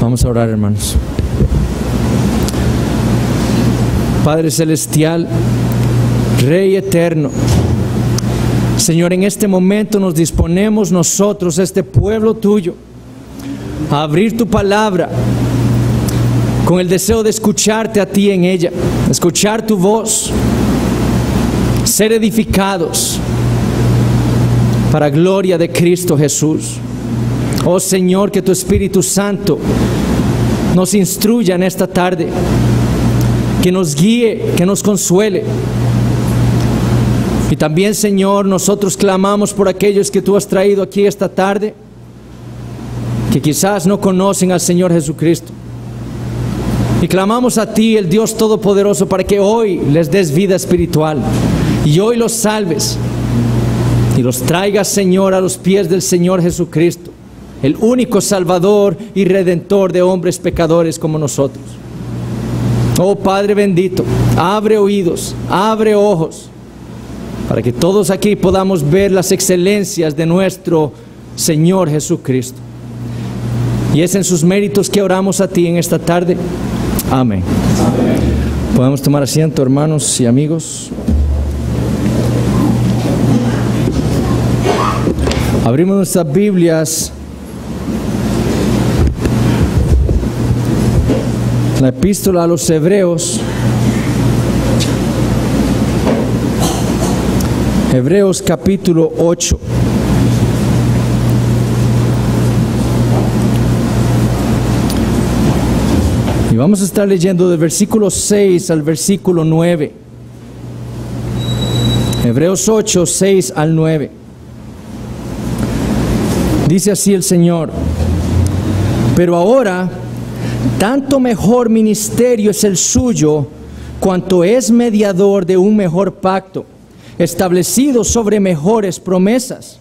Vamos a orar, hermanos. Padre Celestial, Rey eterno, Señor, en este momento nos disponemos nosotros, este pueblo tuyo, a abrir tu palabra con el deseo de escucharte a ti en ella, escuchar tu voz, ser edificados para gloria de Cristo Jesús. Oh Señor, que tu Espíritu Santo nos instruya en esta tarde, que nos guíe, que nos consuele. Y también, Señor, nosotros clamamos por aquellos que tú has traído aquí esta tarde, que quizás no conocen al Señor Jesucristo. Y clamamos a ti, el Dios Todopoderoso, para que hoy les des vida espiritual y hoy los salves y los traigas, Señor, a los pies del Señor Jesucristo, el único Salvador y Redentor de hombres pecadores como nosotros. Oh Padre bendito, abre oídos, abre ojos, para que todos aquí podamos ver las excelencias de nuestro Señor Jesucristo. Y es en sus méritos que oramos a ti en esta tarde. Amén. Amén. Podemos tomar asiento, hermanos y amigos. Abrimos nuestras Biblias. La epístola a los Hebreos. Hebreos capítulo 8. Y vamos a estar leyendo del versículo 6 al versículo 9. Hebreos 8, 6 al 9. Dice así el Señor: pero ahora, tanto mejor ministerio es el suyo, cuanto es mediador de un mejor pacto, establecido sobre mejores promesas.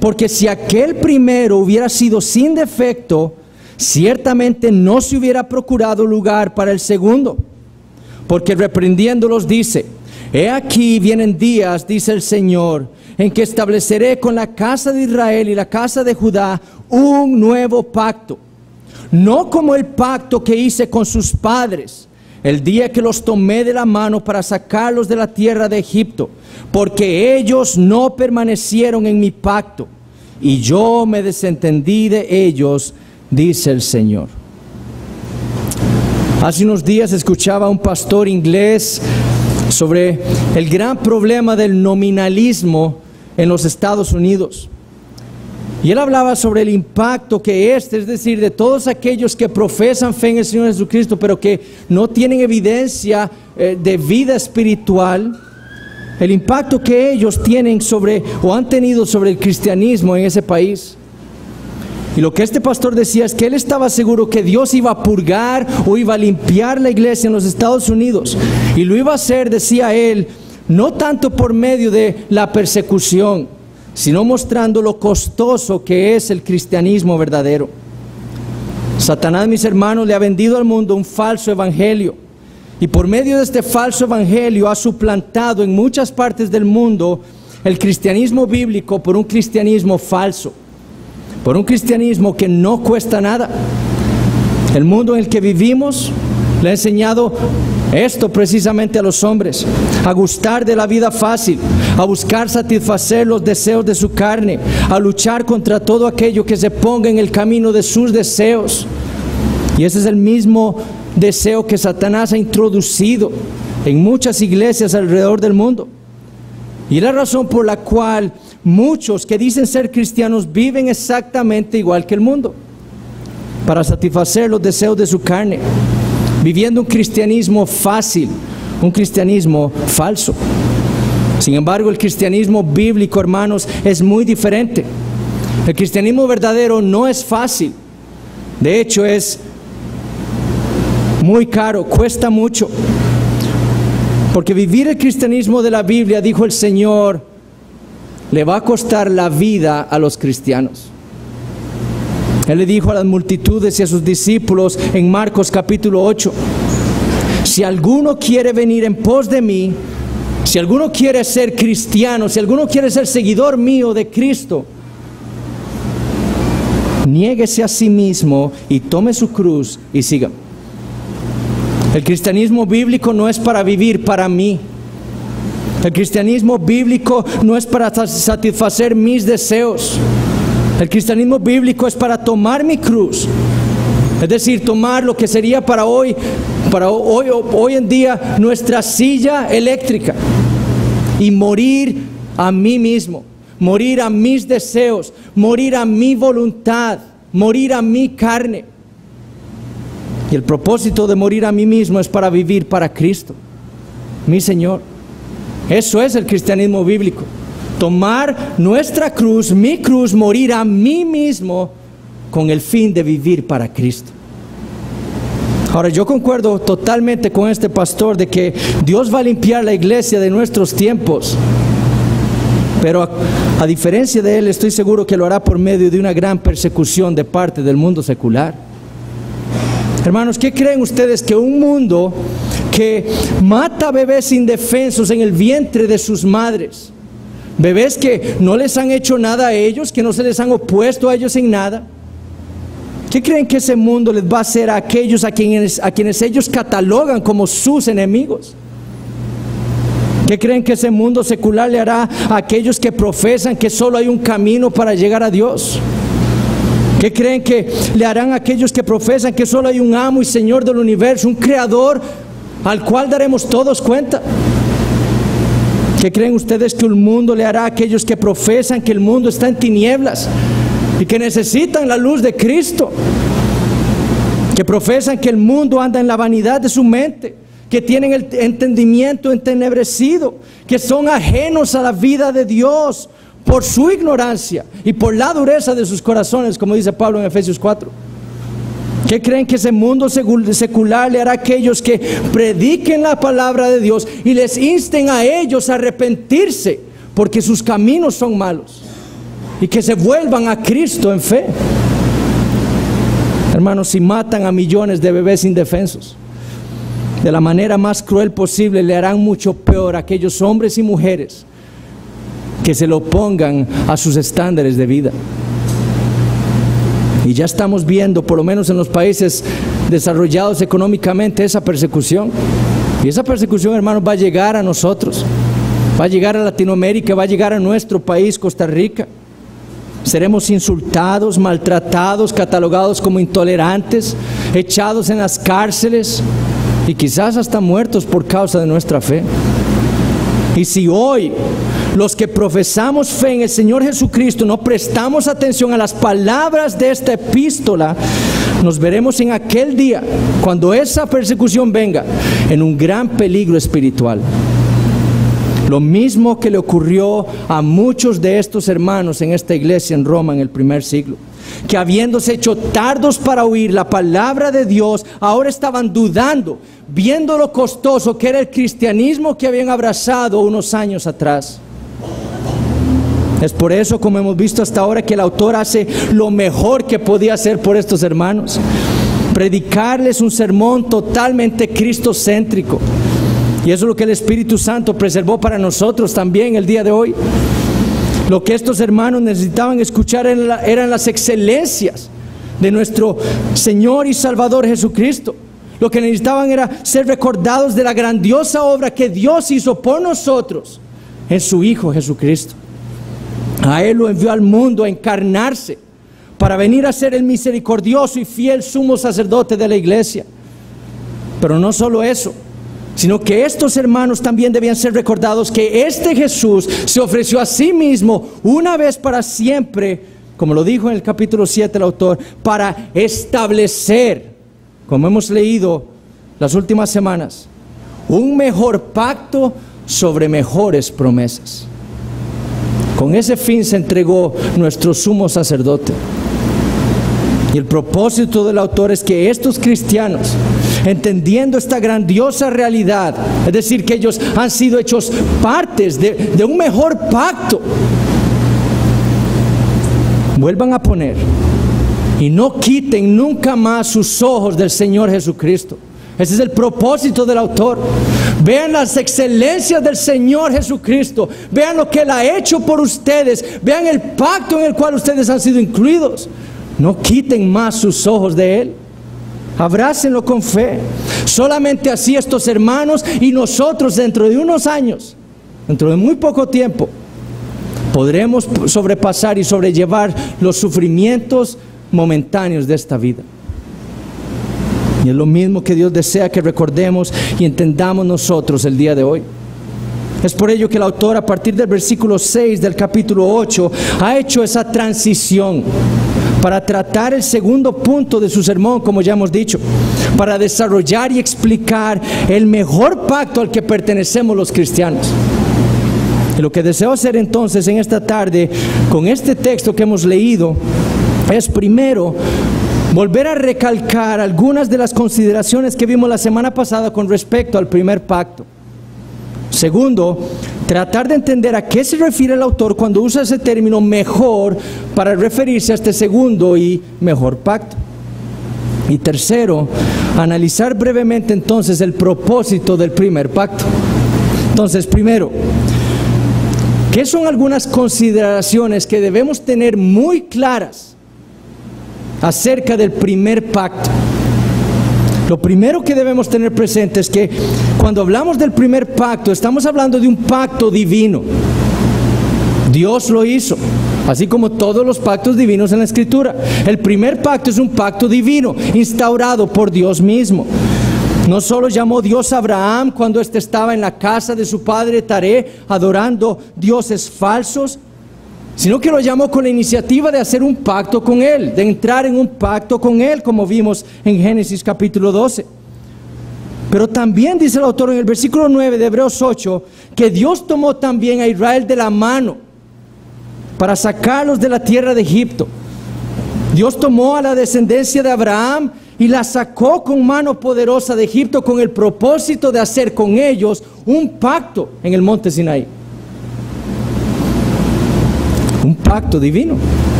Porque si aquel primero hubiera sido sin defecto, ciertamente no se hubiera procurado lugar para el segundo. Porque reprendiéndolos dice: he aquí vienen días, dice el Señor, en que estableceré con la casa de Israel y la casa de Judá un nuevo pacto, no como el pacto que hice con sus padres el día que los tomé de la mano para sacarlos de la tierra de Egipto, porque ellos no permanecieron en mi pacto, y yo me desentendí de ellos, dice el Señor. Hace unos días escuchaba a un pastor inglés sobre el gran problema del nominalismo en los Estados Unidos. Y él hablaba sobre el impacto que es decir, de todos aquellos que profesan fe en el Señor Jesucristo, pero que no tienen evidencia de vida espiritual, el impacto que ellos tienen sobre, o han tenido sobre el cristianismo en ese país. Y lo que este pastor decía es que él estaba seguro que Dios iba a purgar o iba a limpiar la iglesia en los Estados Unidos. Y lo iba a hacer, decía él, no tanto por medio de la persecución, sino mostrando lo costoso que es el cristianismo verdadero. Satanás, mis hermanos, le ha vendido al mundo un falso evangelio, y por medio de este falso evangelio ha suplantado en muchas partes del mundo el cristianismo bíblico por un cristianismo falso, por un cristianismo que no cuesta nada. El mundo en el que vivimos le ha enseñado esto precisamente a los hombres: a gustar de la vida fácil, a buscar satisfacer los deseos de su carne, a luchar contra todo aquello que se ponga en el camino de sus deseos. Y ese es el mismo deseo que Satanás ha introducido en muchas iglesias alrededor del mundo. Y la razón por la cual muchos que dicen ser cristianos viven exactamente igual que el mundo, para satisfacer los deseos de su carne, viviendo un cristianismo fácil, un cristianismo falso. Sin embargo, el cristianismo bíblico, hermanos, es muy diferente. El cristianismo verdadero no es fácil. De hecho, es muy caro, cuesta mucho. Porque vivir el cristianismo de la Biblia, dijo el Señor, le va a costar la vida a los cristianos. Él le dijo a las multitudes y a sus discípulos en Marcos capítulo 8: si alguno quiere venir en pos de mí, si alguno quiere ser cristiano, si alguno quiere ser seguidor mío de Cristo, niéguese a sí mismo y tome su cruz y siga. El cristianismo bíblico no es para vivir para mí. El cristianismo bíblico no es para satisfacer mis deseos. El cristianismo bíblico es para tomar mi cruz. Es decir, tomar lo que sería para hoy en día nuestra silla eléctrica y morir a mí mismo, morir a mis deseos, morir a mi voluntad, morir a mi carne. Y el propósito de morir a mí mismo es para vivir para Cristo, mi Señor. Eso es el cristianismo bíblico. Tomar nuestra cruz, mi cruz, morir a mí mismo con el fin de vivir para Cristo. Ahora, yo concuerdo totalmente con este pastor de que Dios va a limpiar la iglesia de nuestros tiempos. Pero a diferencia de él, estoy seguro que lo hará por medio de una gran persecución de parte del mundo secular. Hermanos, ¿qué creen ustedes que un mundo que mata bebés indefensos en el vientre de sus madres, bebés que no les han hecho nada a ellos, que no se les han opuesto a ellos en nada, qué creen que ese mundo les va a hacer a aquellos a quienes ellos catalogan como sus enemigos? ¿Qué creen que ese mundo secular le hará a aquellos que profesan que solo hay un camino para llegar a Dios? ¿Qué creen que le harán a aquellos que profesan que solo hay un amo y Señor del universo, un creador al cual daremos todos cuenta? ¿Qué creen ustedes que el mundo le hará a aquellos que profesan que el mundo está en tinieblas y que necesitan la luz de Cristo? Que profesan que el mundo anda en la vanidad de su mente, que tienen el entendimiento entenebrecido, que son ajenos a la vida de Dios por su ignorancia y por la dureza de sus corazones, como dice Pablo en Efesios 4. ¿Qué creen que ese mundo secular le hará a aquellos que prediquen la palabra de Dios y les insten a ellos a arrepentirse porque sus caminos son malos y que se vuelvan a Cristo en fe? Hermanos, si matan a millones de bebés indefensos de la manera más cruel posible, le harán mucho peor a aquellos hombres y mujeres que se lo opongan a sus estándares de vida. Y ya estamos viendo, por lo menos en los países desarrollados económicamente, esa persecución. Y esa persecución, hermanos, va a llegar a nosotros, va a llegar a Latinoamérica, va a llegar a nuestro país, Costa Rica. Seremos insultados, maltratados, catalogados como intolerantes, echados en las cárceles y quizás hasta muertos por causa de nuestra fe. Y si hoy los que profesamos fe en el Señor Jesucristo no prestamos atención a las palabras de esta epístola, nos veremos en aquel día, cuando esa persecución venga, en un gran peligro espiritual. Lo mismo que le ocurrió a muchos de estos hermanos en esta iglesia en Roma en el primer siglo, que habiéndose hecho tardos para oír la palabra de Dios, ahora estaban dudando, viendo lo costoso que era el cristianismo que habían abrazado unos años atrás. Es por eso, como hemos visto hasta ahora, que el autor hace lo mejor que podía hacer por estos hermanos: predicarles un sermón totalmente cristocéntrico. Y eso es lo que el Espíritu Santo preservó para nosotros también el día de hoy. Lo que estos hermanos necesitaban escuchar eran las excelencias de nuestro Señor y Salvador Jesucristo. Lo que necesitaban era ser recordados de la grandiosa obra que Dios hizo por nosotros en su Hijo Jesucristo. A Él lo envió al mundo a encarnarse para venir a ser el misericordioso y fiel sumo sacerdote de la iglesia. Pero no solo eso, sino que estos hermanos también debían ser recordados que este Jesús se ofreció a sí mismo una vez para siempre, como lo dijo en el capítulo 7 el autor, para establecer, como hemos leído las últimas semanas, un mejor pacto sobre mejores promesas. Con ese fin se entregó nuestro sumo sacerdote. Y el propósito del autor es que estos cristianos, entendiendo esta grandiosa realidad, es decir, que ellos han sido hechos partes de un mejor pacto, vuelvan a poner y no quiten nunca más sus ojos del Señor Jesucristo. Ese es el propósito del autor. Vean las excelencias del Señor Jesucristo. Vean lo que Él ha hecho por ustedes. Vean el pacto en el cual ustedes han sido incluidos. No quiten más sus ojos de Él. Abrácenlo con fe. Solamente así estos hermanos y nosotros dentro de unos años, dentro de muy poco tiempo, podremos sobrepasar y sobrellevar los sufrimientos momentáneos de esta vida. Y es lo mismo que Dios desea que recordemos y entendamos nosotros el día de hoy. Es por ello que el autor, a partir del versículo 6 del capítulo 8, ha hecho esa transición para tratar el segundo punto de su sermón, como ya hemos dicho, para desarrollar y explicar el mejor pacto al que pertenecemos los cristianos. Y lo que deseo hacer entonces en esta tarde, con este texto que hemos leído, es primero volver a recalcar algunas de las consideraciones que vimos la semana pasada con respecto al primer pacto. Segundo, tratar de entender a qué se refiere el autor cuando usa ese término mejor para referirse a este segundo y mejor pacto. Y tercero, analizar brevemente entonces el propósito del primer pacto. Entonces, primero, ¿qué son algunas consideraciones que debemos tener muy claras acerca del primer pacto? Lo primero que debemos tener presente es que cuando hablamos del primer pacto, estamos hablando de un pacto divino. Dios lo hizo, así como todos los pactos divinos en la Escritura. El primer pacto es un pacto divino, instaurado por Dios mismo. No solo llamó Dios a Abraham cuando éste estaba en la casa de su padre Taré, adorando dioses falsos, sino que lo llamó con la iniciativa de hacer un pacto con Él, de entrar en un pacto con Él, como vimos en Génesis capítulo 12. Pero también dice el autor en el versículo 9 de Hebreos 8, que Dios tomó también a Israel de la mano para sacarlos de la tierra de Egipto. Dios tomó a la descendencia de Abraham y la sacó con mano poderosa de Egipto con el propósito de hacer con ellos un pacto en el monte Sinaí. Un pacto divino.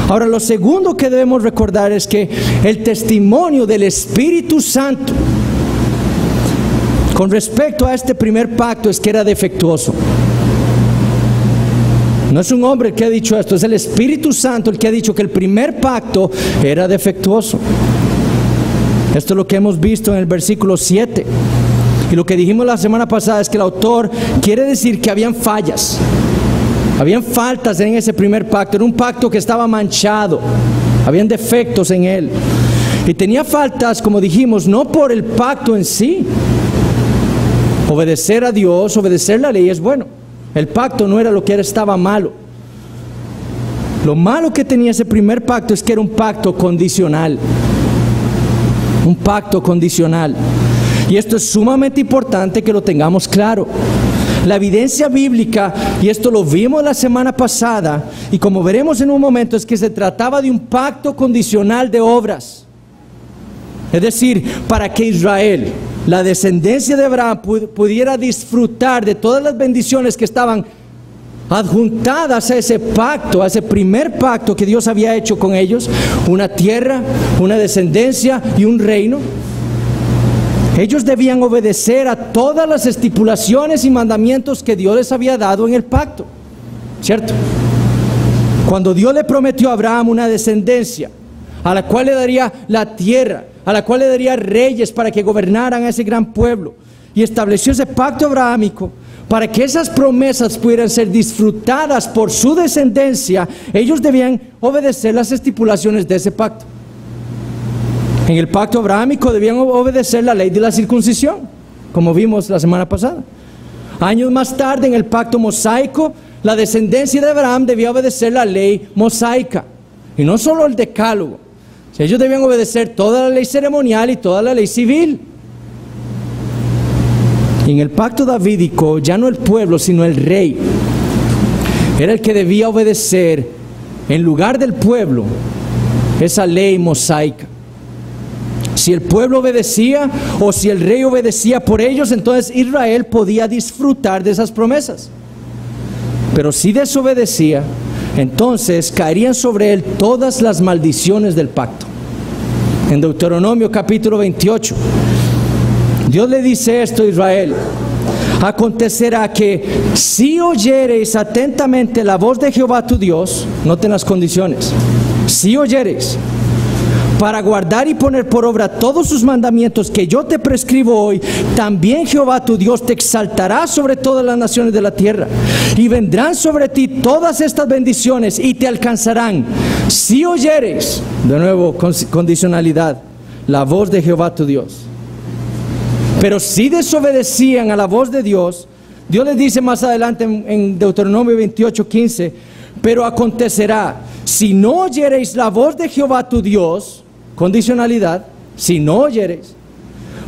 Ahora, lo segundo que debemos recordar es que el testimonio del Espíritu Santo con respecto a este primer pacto es que era defectuoso. No es un hombre el que ha dicho esto, es el Espíritu Santo el que ha dicho que el primer pacto era defectuoso. Esto es lo que hemos visto en el versículo 7. Y lo que dijimos la semana pasada es que el autor quiere decir que habían fallas. Habían faltas en ese primer pacto. Era un pacto que estaba manchado. Habían defectos en él. Y tenía faltas, como dijimos, no por el pacto en sí. Obedecer a Dios, obedecer la ley es bueno. El pacto no era lo que era, estaba malo. Lo malo que tenía ese primer pacto es que era un pacto condicional. Un pacto condicional. Y esto es sumamente importante que lo tengamos claro. La evidencia bíblica, y esto lo vimos la semana pasada, y como veremos en un momento, es que se trataba de un pacto condicional de obras. Es decir, para que Israel, la descendencia de Abraham, pudiera disfrutar de todas las bendiciones que estaban adjuntadas a ese pacto, a ese primer pacto que Dios había hecho con ellos, una tierra, una descendencia y un reino. Ellos debían obedecer a todas las estipulaciones y mandamientos que Dios les había dado en el pacto, ¿cierto? Cuando Dios le prometió a Abraham una descendencia, a la cual le daría la tierra, a la cual le daría reyes para que gobernaran a ese gran pueblo, y estableció ese pacto abrahámico, para que esas promesas pudieran ser disfrutadas por su descendencia, ellos debían obedecer las estipulaciones de ese pacto. En el pacto abrahámico debían obedecer la ley de la circuncisión, como vimos la semana pasada. Años más tarde, en el pacto mosaico, la descendencia de Abraham debía obedecer la ley mosaica, y no solo el decálogo. Ellos debían obedecer toda la ley ceremonial y toda la ley civil. Y en el pacto davídico, ya no el pueblo, sino el rey era el que debía obedecer, en lugar del pueblo, esa ley mosaica. Si el pueblo obedecía o si el rey obedecía por ellos, entonces Israel podía disfrutar de esas promesas. Pero si desobedecía, entonces caerían sobre él todas las maldiciones del pacto. En Deuteronomio capítulo 28, Dios le dice esto a Israel: acontecerá que si oyereis atentamente la voz de Jehová tu Dios, noten las condiciones, si oyereis, para guardar y poner por obra todos sus mandamientos que yo te prescribo hoy, también Jehová tu Dios te exaltará sobre todas las naciones de la tierra, y vendrán sobre ti todas estas bendiciones y te alcanzarán, si oyereis, de nuevo condicionalidad, la voz de Jehová tu Dios. Pero si desobedecían a la voz de Dios, Dios les dice más adelante en Deuteronomio 28:15, pero acontecerá, si no oyereis la voz de Jehová tu Dios, condicionalidad, si no oyereis,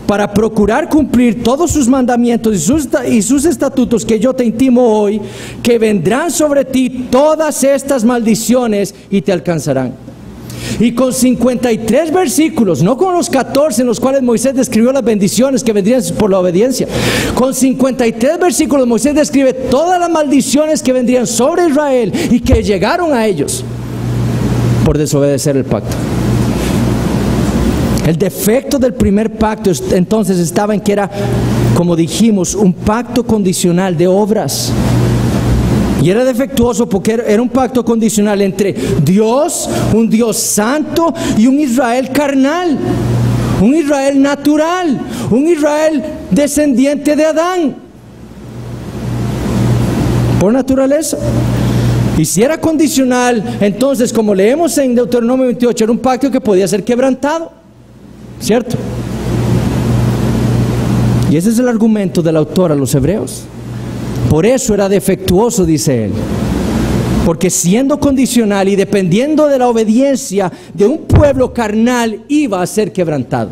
para procurar cumplir todos sus mandamientos y sus estatutos que yo te intimo hoy, que vendrán sobre ti todas estas maldiciones y te alcanzarán. Y con 53 versículos, no con los 14 en los cuales Moisés describió las bendiciones que vendrían por la obediencia, con 53 versículos Moisés describe todas las maldiciones que vendrían sobre Israel y que llegaron a ellos por desobedecer el pacto. El defecto del primer pacto entonces estaba en que era, como dijimos, un pacto condicional de obras. Y era defectuoso porque era un pacto condicional entre Dios, un Dios santo, y un Israel carnal, un Israel natural, un Israel descendiente de Adán, por naturaleza. Y si era condicional, entonces, como leemos en Deuteronomio 28, era un pacto que podía ser quebrantado, ¿cierto? Y ese es el argumento del autor a los hebreos. Por eso era defectuoso, dice él, porque siendo condicional y dependiendo de la obediencia de un pueblo carnal, iba a ser quebrantado.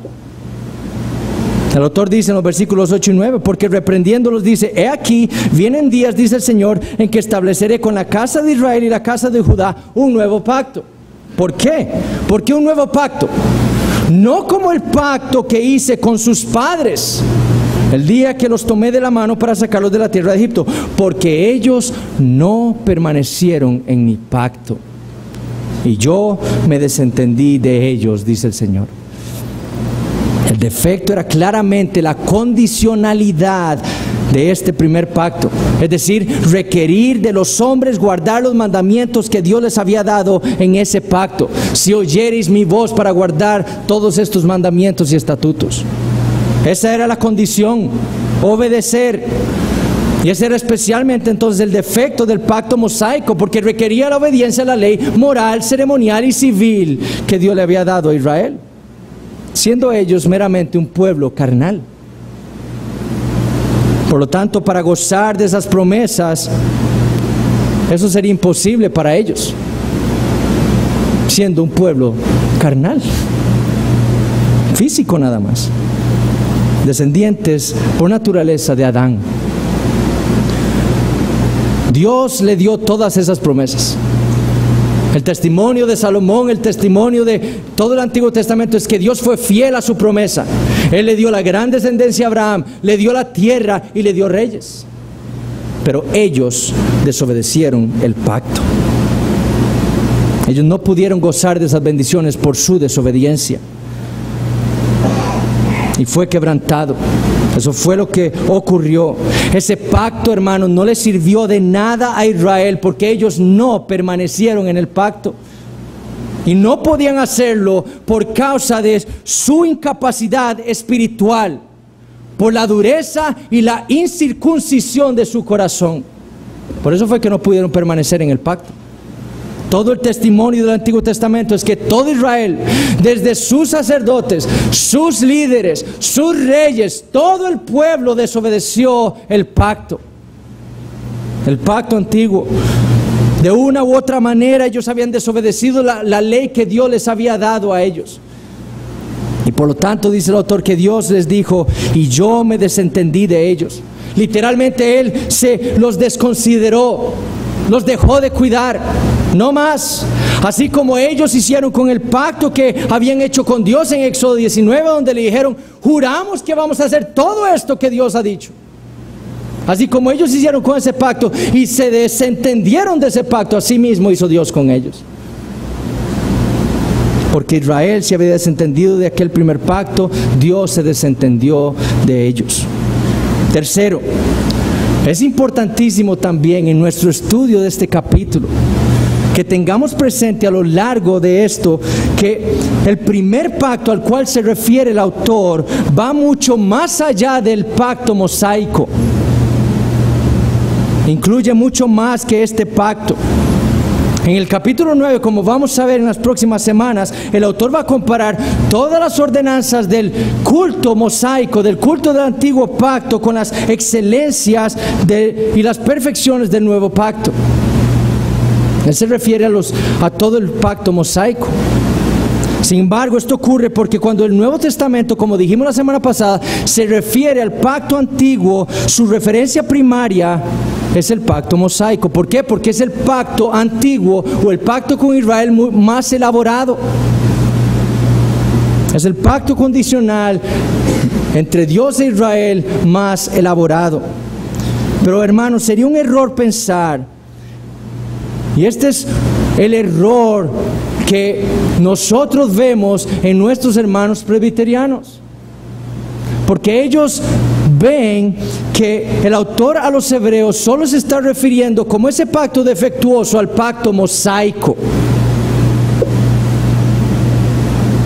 El autor dice en los versículos 8 y 9, porque reprendiéndolos dice, he aquí, vienen días, dice el Señor, en que estableceré con la casa de Israel y la casa de Judá un nuevo pacto. ¿Por qué? ¿Por qué un nuevo pacto? No como el pacto que hice con sus padres el día que los tomé de la mano para sacarlos de la tierra de Egipto, porque ellos no permanecieron en mi pacto, y yo me desentendí de ellos, dice el Señor. El defecto era claramente la condicionalidad de este primer pacto, es decir, requerir de los hombres guardar los mandamientos que Dios les había dado en ese pacto. Si oyereis mi voz para guardar todos estos mandamientos y estatutos. Esa era la condición, obedecer. Y ese era especialmente entonces el defecto del pacto mosaico, porque requería la obediencia a la ley moral, ceremonial y civil que Dios le había dado a Israel, siendo ellos meramente un pueblo carnal. Por lo tanto, para gozar de esas promesas, eso sería imposible para ellos, siendo un pueblo carnal, físico nada más, descendientes por naturaleza de Adán. Dios le dio todas esas promesas. El testimonio de Salomón, el testimonio de todo el Antiguo Testamento es que Dios fue fiel a su promesa. Él le dio la gran descendencia a Abraham, le dio la tierra y le dio reyes. Pero ellos desobedecieron el pacto. Ellos no pudieron gozar de esas bendiciones por su desobediencia. Y fue quebrantado. Eso fue lo que ocurrió. Ese pacto, hermanos, no le sirvió de nada a Israel porque ellos no permanecieron en el pacto. Y no podían hacerlo por causa de su incapacidad espiritual, por la dureza y la incircuncisión de su corazón. Por eso fue que no pudieron permanecer en el pacto. Todo el testimonio del Antiguo Testamento es que todo Israel, desde sus sacerdotes, sus líderes, sus reyes, todo el pueblo desobedeció el pacto antiguo. De una u otra manera ellos habían desobedecido la ley que Dios les había dado a ellos. Y por lo tanto dice el autor que Dios les dijo, y yo me desentendí de ellos. Literalmente Él los desconsideró, los dejó de cuidar, no más. Así como ellos hicieron con el pacto que habían hecho con Dios en Éxodo 19, donde le dijeron, juramos que vamos a hacer todo esto que Dios ha dicho. Así como ellos hicieron con ese pacto y se desentendieron de ese pacto, así mismo hizo Dios con ellos. Porque Israel se había desentendido de aquel primer pacto, Dios se desentendió de ellos. Tercero, es importantísimo también en nuestro estudio de este capítulo que tengamos presente a lo largo de esto que el primer pacto al cual se refiere el autor va mucho más allá del pacto mosaico. Incluye mucho más que este pacto. En el capítulo 9, como vamos a ver en las próximas semanas, el autor va a comparar todas las ordenanzas del culto mosaico, del culto del antiguo pacto, con las excelencias y las perfecciones del nuevo pacto. Él se refiere a todo el pacto mosaico. Sin embargo, esto ocurre porque cuando el Nuevo Testamento, como dijimos la semana pasada, se refiere al pacto antiguo, su referencia primaria es el pacto mosaico. ¿Por qué? Porque es el pacto antiguo o el pacto con Israel más elaborado. Es el pacto condicional entre Dios e Israel más elaborado. Pero hermanos, sería un error pensar, y este es el error que nosotros vemos en nuestros hermanos presbiterianos, porque ellos ven que el autor a los hebreos solo se está refiriendo como ese pacto defectuoso al pacto mosaico.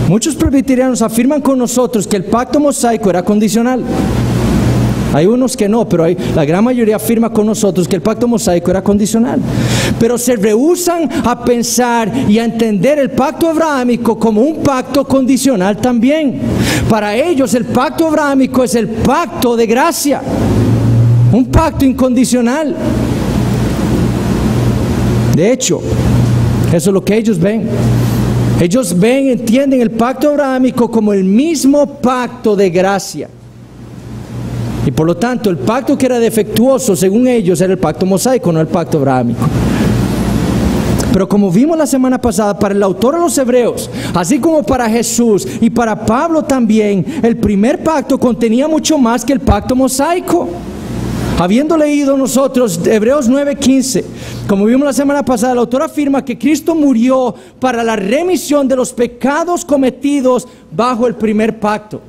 Muchos presbiterianos afirman con nosotros que el pacto mosaico era condicional. Hay unos que no, pero la gran mayoría afirma con nosotros que el pacto mosaico era condicional. Pero se rehúsan a pensar y a entender el pacto abrahámico como un pacto condicional también. Para ellos el pacto abrahámico es el pacto de gracia, un pacto incondicional. De hecho, eso es lo que ellos ven. Ellos entienden el pacto abrahámico como el mismo pacto de gracia. Y por lo tanto, el pacto que era defectuoso, según ellos, era el pacto mosaico, no el pacto abrahámico. Pero como vimos la semana pasada, para el autor a los hebreos, así como para Jesús y para Pablo también, el primer pacto contenía mucho más que el pacto mosaico. Habiendo leído nosotros Hebreos 9:15, como vimos la semana pasada, el autor afirma que Cristo murió para la remisión de los pecados cometidos bajo el primer pacto.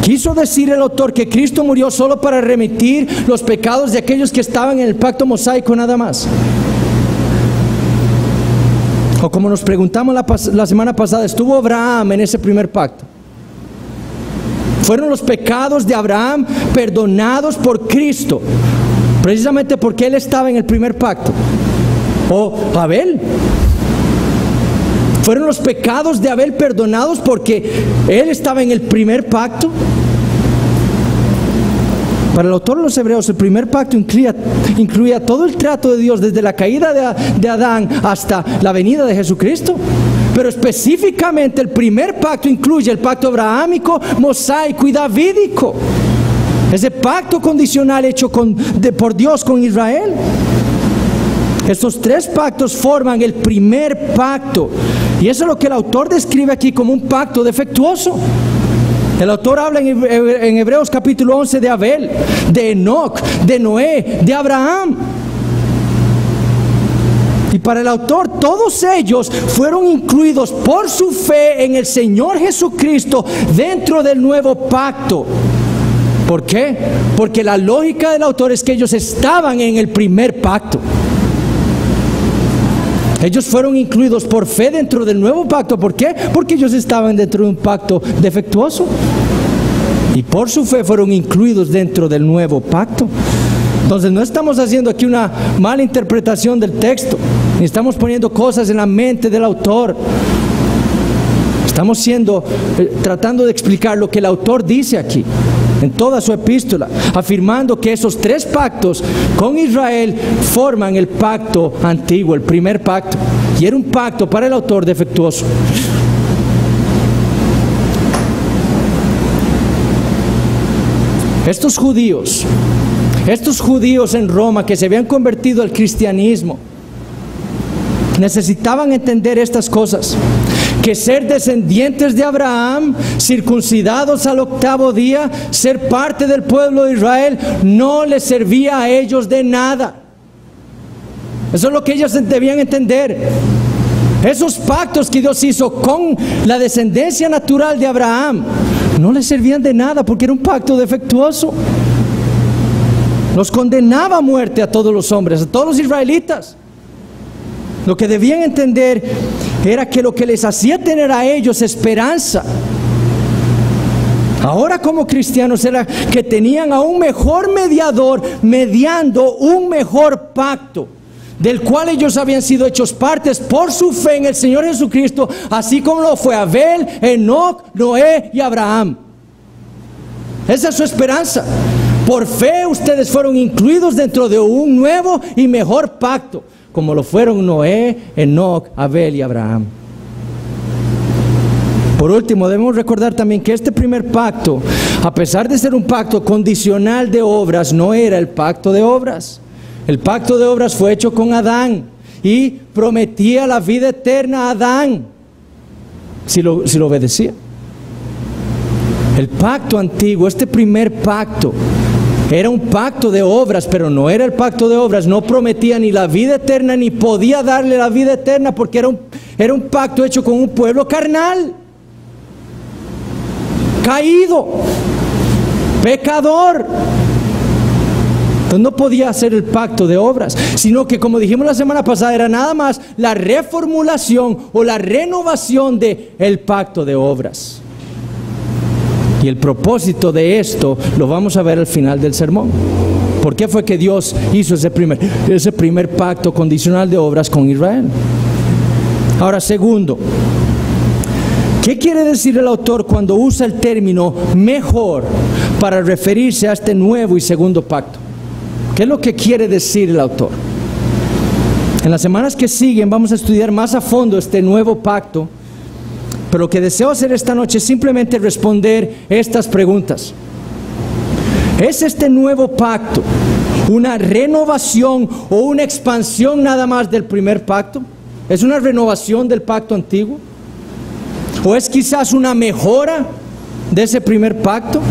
¿Quiso decir el autor que Cristo murió solo para remitir los pecados de aquellos que estaban en el pacto mosaico nada más? O como nos preguntamos la semana pasada, ¿estuvo Abraham en ese primer pacto? ¿Fueron los pecados de Abraham perdonados por Cristo precisamente porque él estaba en el primer pacto? ¿O Abel? ¿Fueron los pecados de Abel perdonados porque él estaba en el primer pacto? Para el autor de los hebreos, el primer pacto incluía todo el trato de Dios desde la caída de Adán hasta la venida de Jesucristo. Pero específicamente el primer pacto incluye el pacto abrahámico, mosaico y davídico. Ese pacto condicional hecho por Dios con Israel. Estos tres pactos forman el primer pacto. Y eso es lo que el autor describe aquí como un pacto defectuoso. El autor habla en Hebreos capítulo 11 de Abel, de Enoc, de Noé, de Abraham. Y para el autor, todos ellos fueron incluidos por su fe en el Señor Jesucristo dentro del nuevo pacto. ¿Por qué? Porque la lógica del autor es que ellos estaban en el primer pacto. Ellos fueron incluidos por fe dentro del nuevo pacto. ¿Por qué? Porque ellos estaban dentro de un pacto defectuoso. Y por su fe fueron incluidos dentro del nuevo pacto. Entonces no estamos haciendo aquí una mala interpretación del texto, ni estamos poniendo cosas en la mente del autor. Estamos tratando de explicar lo que el autor dice aquí, en toda su epístola, afirmando que esos tres pactos con Israel forman el pacto antiguo, el primer pacto. Y era un pacto para el autor defectuoso. Estos judíos en Roma que se habían convertido al cristianismo necesitaban entender estas cosas: que ser descendientes de Abraham, circuncidados al 8º día, ser parte del pueblo de Israel, no les servía a ellos de nada. Eso es lo que ellos debían entender. Esos pactos que Dios hizo con la descendencia natural de Abraham no les servían de nada porque era un pacto defectuoso. los condenaba a muerte a todos los hombres, a todos los israelitas. Lo que debían entender era que lo que les hacía tener a ellos esperanza, ahora como cristianos, era que tenían a un mejor mediador mediando un mejor pacto, del cual ellos habían sido hechos partes por su fe en el Señor Jesucristo, así como lo fue Abel, Enoc, Noé y Abraham. Esa es su esperanza. Por fe ustedes fueron incluidos dentro de un nuevo y mejor pacto, como lo fueron Noé, Enoc, Abel y Abraham. Por último, debemos recordar también que este primer pacto, a pesar de ser un pacto condicional de obras, no era el pacto de obras. El pacto de obras fue hecho con Adán y prometía la vida eterna a Adán si lo obedecía. El pacto antiguo, este primer pacto, era un pacto de obras, pero no era el pacto de obras. No prometía ni la vida eterna, ni podía darle la vida eterna, porque era un pacto hecho con un pueblo carnal, caído, pecador. Entonces no podía hacer el pacto de obras, sino que, como dijimos la semana pasada, era nada más la reformulación o la renovación del pacto de obras. Y el propósito de esto lo vamos a ver al final del sermón. ¿Por qué fue que Dios hizo ese primer pacto condicional de obras con Israel? Ahora, segundo, ¿qué quiere decir el autor cuando usa el término mejor para referirse a este nuevo y segundo pacto? ¿Qué es lo que quiere decir el autor? En las semanas que siguen vamos a estudiar más a fondo este nuevo pacto, pero lo que deseo hacer esta noche es simplemente responder estas preguntas. ¿Es este nuevo pacto una renovación o una expansión nada más del primer pacto? ¿Es una renovación del pacto antiguo? ¿O es quizás una mejora de ese primer pacto?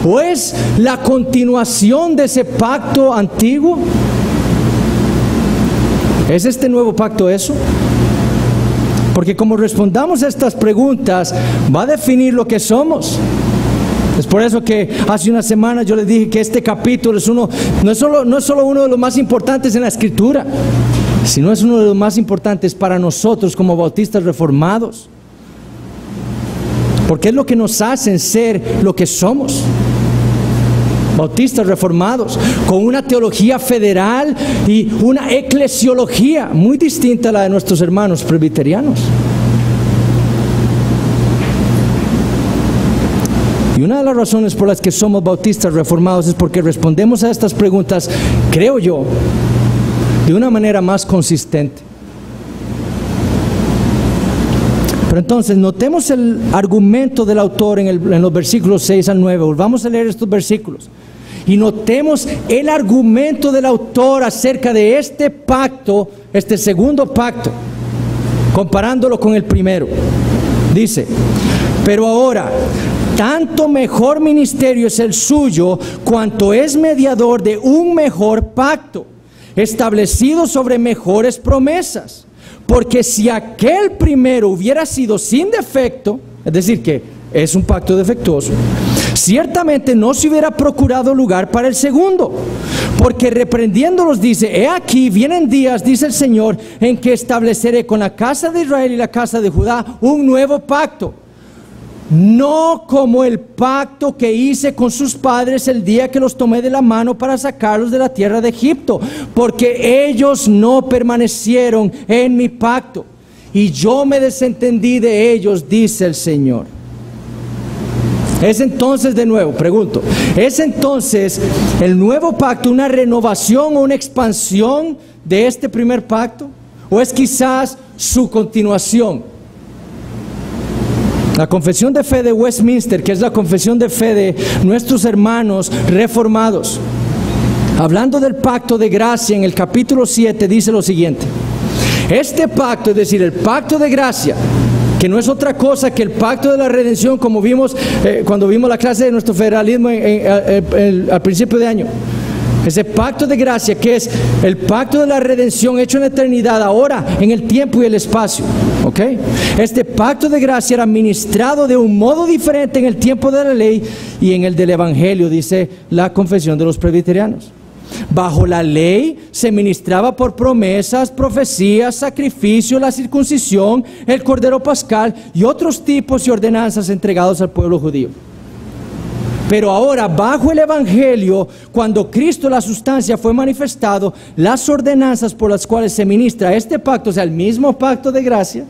¿O es la continuación de ese pacto antiguo? ¿Es este nuevo pacto eso? Porque como respondamos a estas preguntas, va a definir lo que somos. Es por eso que hace unas semanas yo les dije que este capítulo no es solo uno de los más importantes en la Escritura, sino es uno de los más importantes para nosotros como bautistas reformados. Porque es lo que nos hace ser lo que somos. Bautistas reformados, con una teología federal y una eclesiología muy distinta a la de nuestros hermanos presbiterianos. Y una de las razones por las que somos bautistas reformados es porque respondemos a estas preguntas, creo yo, de una manera más consistente. Pero entonces notemos el argumento del autor en los versículos 6 al 9. Volvamos a leer estos versículos y notemos el argumento del autor acerca de este pacto, este segundo pacto, comparándolo con el primero. Dice: pero ahora, tanto mejor ministerio es el suyo, cuanto es mediador de un mejor pacto, establecido sobre mejores promesas. Porque si aquel primero hubiera sido sin defecto, es decir, que es un pacto defectuoso, ciertamente no se hubiera procurado lugar para el segundo. Porque reprendiéndolos dice: he aquí, vienen días, dice el Señor, en que estableceré con la casa de Israel y la casa de Judá un nuevo pacto. No como el pacto que hice con sus padres el día que los tomé de la mano para sacarlos de la tierra de Egipto, porque ellos no permanecieron en mi pacto, y yo me desentendí de ellos, dice el Señor. ¿Es entonces, de nuevo, pregunto, es entonces el nuevo pacto una renovación o una expansión de este primer pacto? ¿O es quizás su continuación? La confesión de fe de Westminster, que es la confesión de fe de nuestros hermanos reformados, hablando del pacto de gracia en el capítulo 7, dice lo siguiente: este pacto, es decir, el pacto de gracia, que no es otra cosa que el pacto de la redención, como vimos cuando vimos la clase de nuestro federalismo al principio de año. Ese pacto de gracia, que es el pacto de la redención hecho en la eternidad, ahora en el tiempo y el espacio. ¿Ok? Este pacto de gracia era ministrado de un modo diferente en el tiempo de la ley y en el del evangelio, dice la confesión de los presbiterianos. Bajo la ley se ministraba por promesas, profecías, sacrificios, la circuncisión, el cordero pascal y otros tipos y ordenanzas entregados al pueblo judío. Pero ahora, bajo el Evangelio, cuando Cristo, la sustancia, fue manifestado, las ordenanzas por las cuales se ministra este pacto, o sea, el mismo pacto de gracia,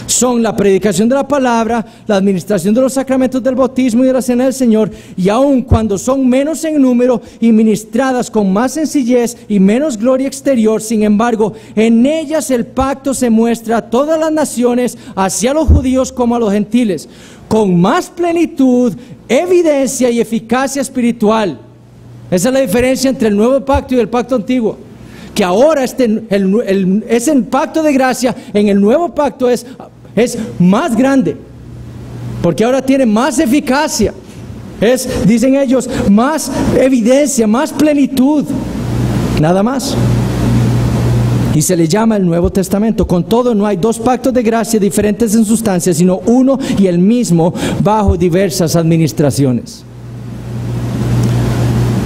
son la predicación de la palabra, la administración de los sacramentos del bautismo y de la cena del Señor, y aun cuando son menos en número y ministradas con más sencillez y menos gloria exterior, sin embargo, en ellas el pacto se muestra a todas las naciones, hacia los judíos como a los gentiles, con más plenitud, evidencia y eficacia espiritual. Esa es la diferencia entre el nuevo pacto y el pacto antiguo. Que ahora ese pacto de gracia en el nuevo pacto es más grande, porque ahora tiene más eficacia, dicen ellos, más evidencia, más plenitud, nada más. Y se le llama el Nuevo Testamento. Con todo, no hay dos pactos de gracia diferentes en sustancia, sino uno y el mismo bajo diversas administraciones.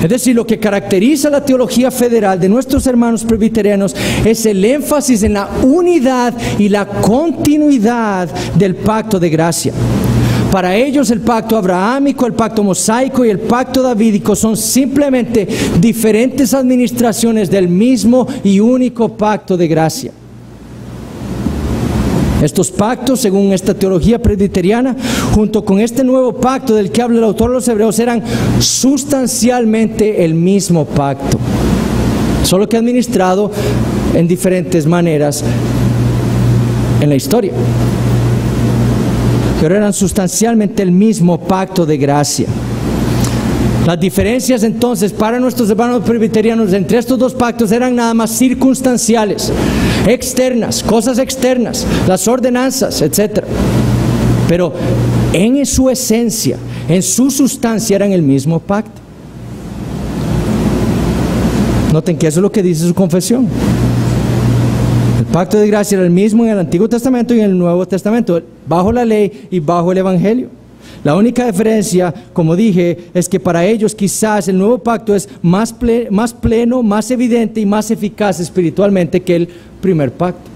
Es decir, lo que caracteriza la teología federal de nuestros hermanos presbiterianos es el énfasis en la unidad y la continuidad del pacto de gracia. Para ellos el pacto abrahámico, el pacto mosaico y el pacto davídico son simplemente diferentes administraciones del mismo y único pacto de gracia. Estos pactos, según esta teología presbiteriana, junto con este nuevo pacto del que habla el autor de los Hebreos, eran sustancialmente el mismo pacto, solo que administrado en diferentes maneras en la historia. Pero eran sustancialmente el mismo pacto de gracia. Las diferencias entonces para nuestros hermanos presbiterianos entre estos dos pactos eran nada más circunstanciales, externas, cosas externas, las ordenanzas, etc. Pero en su esencia, en su sustancia eran el mismo pacto. Noten que eso es lo que dice su confesión. El pacto de gracia era el mismo en el Antiguo Testamento y en el Nuevo Testamento, bajo la ley y bajo el Evangelio. La única diferencia, como dije, es que para ellos quizás el nuevo pacto es más pleno, más evidente y más eficaz espiritualmente que el primer pacto.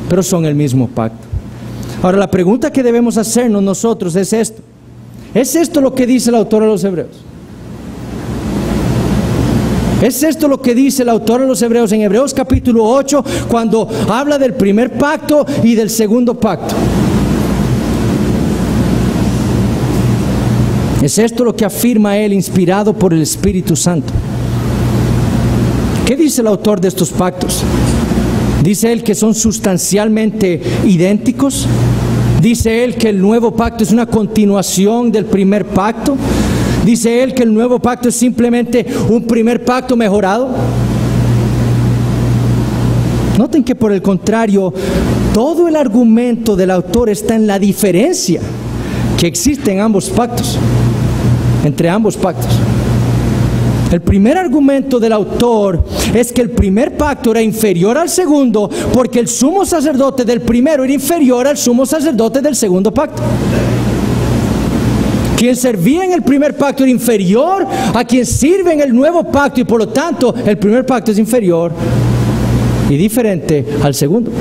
Pero son el mismo pacto. Ahora, la pregunta que debemos hacernos nosotros es esto. ¿Es esto lo que dice el autor de los Hebreos? ¿Es esto lo que dice el autor de los Hebreos en Hebreos capítulo 8 cuando habla del primer pacto y del segundo pacto? ¿Es esto lo que afirma él, inspirado por el Espíritu Santo? ¿Qué dice el autor de estos pactos? ¿Dice él que son sustancialmente idénticos? ¿Dice él que el nuevo pacto es una continuación del primer pacto? ¿Dice él que el nuevo pacto es simplemente un primer pacto mejorado? Noten que por el contrario, todo el argumento del autor está en la diferencia que existe en ambos pactos, entre ambos pactos. El primer argumento del autor es que el primer pacto era inferior al segundo porque el sumo sacerdote del primero era inferior al sumo sacerdote del segundo pacto. Quien servía en el primer pacto era inferior a quien sirve en el nuevo pacto y por lo tanto el primer pacto es inferior y diferente al segundo.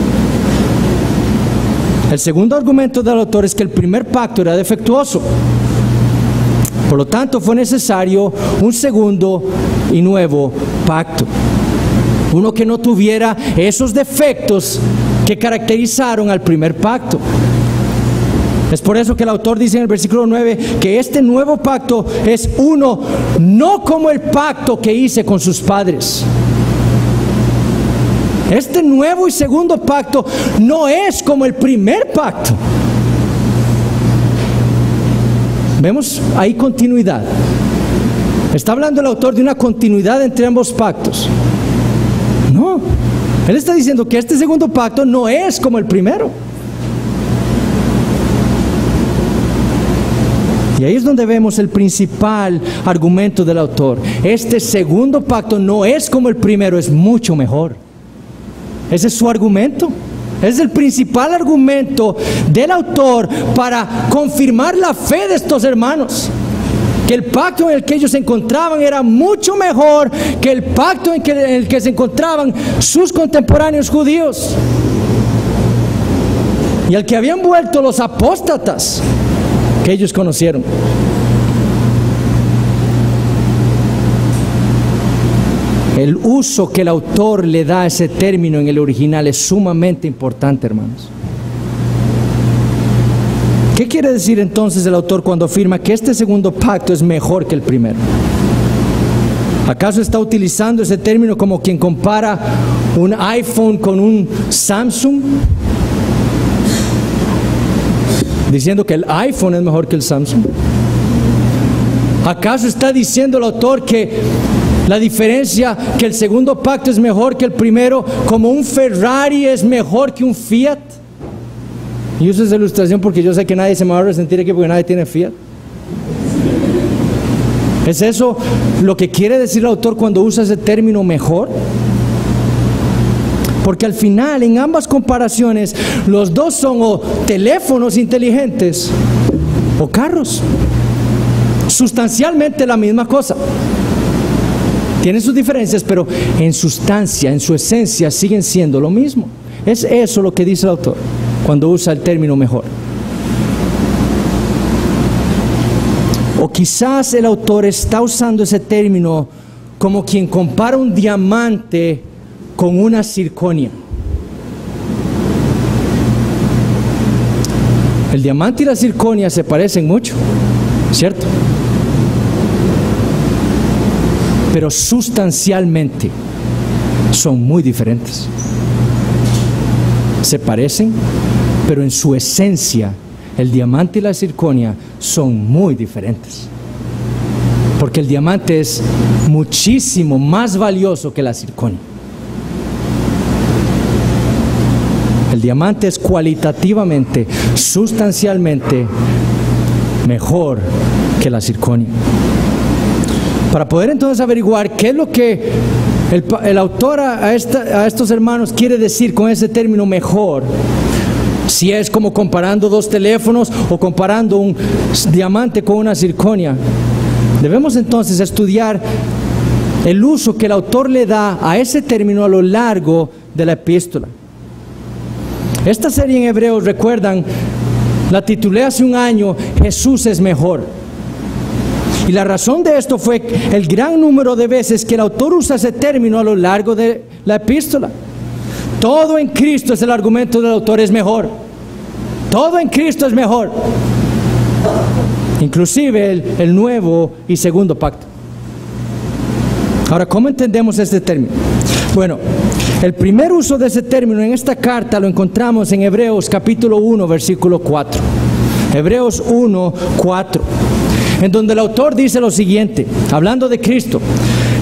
El segundo argumento del autor es que el primer pacto era defectuoso. Por lo tanto, fue necesario un segundo y nuevo pacto. Uno que no tuviera esos defectos que caracterizaron al primer pacto. Es por eso que el autor dice en el versículo 9 que este nuevo pacto es uno, no como el pacto que hice con sus padres. Este nuevo y segundo pacto no es como el primer pacto. Vemos ahí continuidad. Está hablando el autor de una continuidad entre ambos pactos. No, él está diciendo que este segundo pacto no es como el primero. Y ahí es donde vemos el principal argumento del autor. Este segundo pacto no es como el primero, es mucho mejor. Ese es su argumento. Es el principal argumento del autor para confirmar la fe de estos hermanos, que el pacto en el que ellos se encontraban era mucho mejor que el pacto en el que se encontraban sus contemporáneos judíos, y al que habían vuelto los apóstatas que ellos conocieron. El uso que el autor le da a ese término en el original es sumamente importante, hermanos. ¿Qué quiere decir entonces el autor cuando afirma que este segundo pacto es mejor que el primero? ¿Acaso está utilizando ese término como quien compara un iPhone con un Samsung? Diciendo que el iPhone es mejor que el Samsung. ¿Acaso está diciendo el autor que la diferencia, que el segundo pacto es mejor que el primero, como un Ferrari es mejor que un Fiat? Y uso esa ilustración porque yo sé que nadie se me va a resentir aquí porque nadie tiene Fiat. ¿Es eso lo que quiere decir el autor cuando usa ese término mejor? Porque al final, en ambas comparaciones, los dos son o teléfonos inteligentes o carros. Sustancialmente la misma cosa. Tienen sus diferencias, pero en sustancia, en su esencia, siguen siendo lo mismo. Es eso lo que dice el autor cuando usa el término mejor. O quizás el autor está usando ese término como quien compara un diamante con una circonia. El diamante y la circonia se parecen mucho, ¿cierto? Pero sustancialmente son muy diferentes. Se parecen, pero en su esencia el diamante y la circonia son muy diferentes. Porque el diamante es muchísimo más valioso que la circonia. El diamante es cualitativamente, sustancialmente mejor que la circonia. Para poder entonces averiguar qué es lo que el autor a estos hermanos quiere decir con ese término mejor, si es como comparando dos teléfonos o comparando un diamante con una circonia, debemos entonces estudiar el uso que el autor le da a ese término a lo largo de la epístola. Esta serie en Hebreos, recuerdan, la titulé hace un año, Jesús es mejor. Y la razón de esto fue el gran número de veces que el autor usa ese término a lo largo de la epístola. Todo en Cristo, es el argumento del autor, es mejor. Todo en Cristo es mejor. Inclusive el nuevo y segundo pacto. Ahora, ¿cómo entendemos este término? Bueno, el primer uso de ese término en esta carta lo encontramos en Hebreos capítulo 1, versículo 4. Hebreos 1, 4. En donde el autor dice lo siguiente, hablando de Cristo: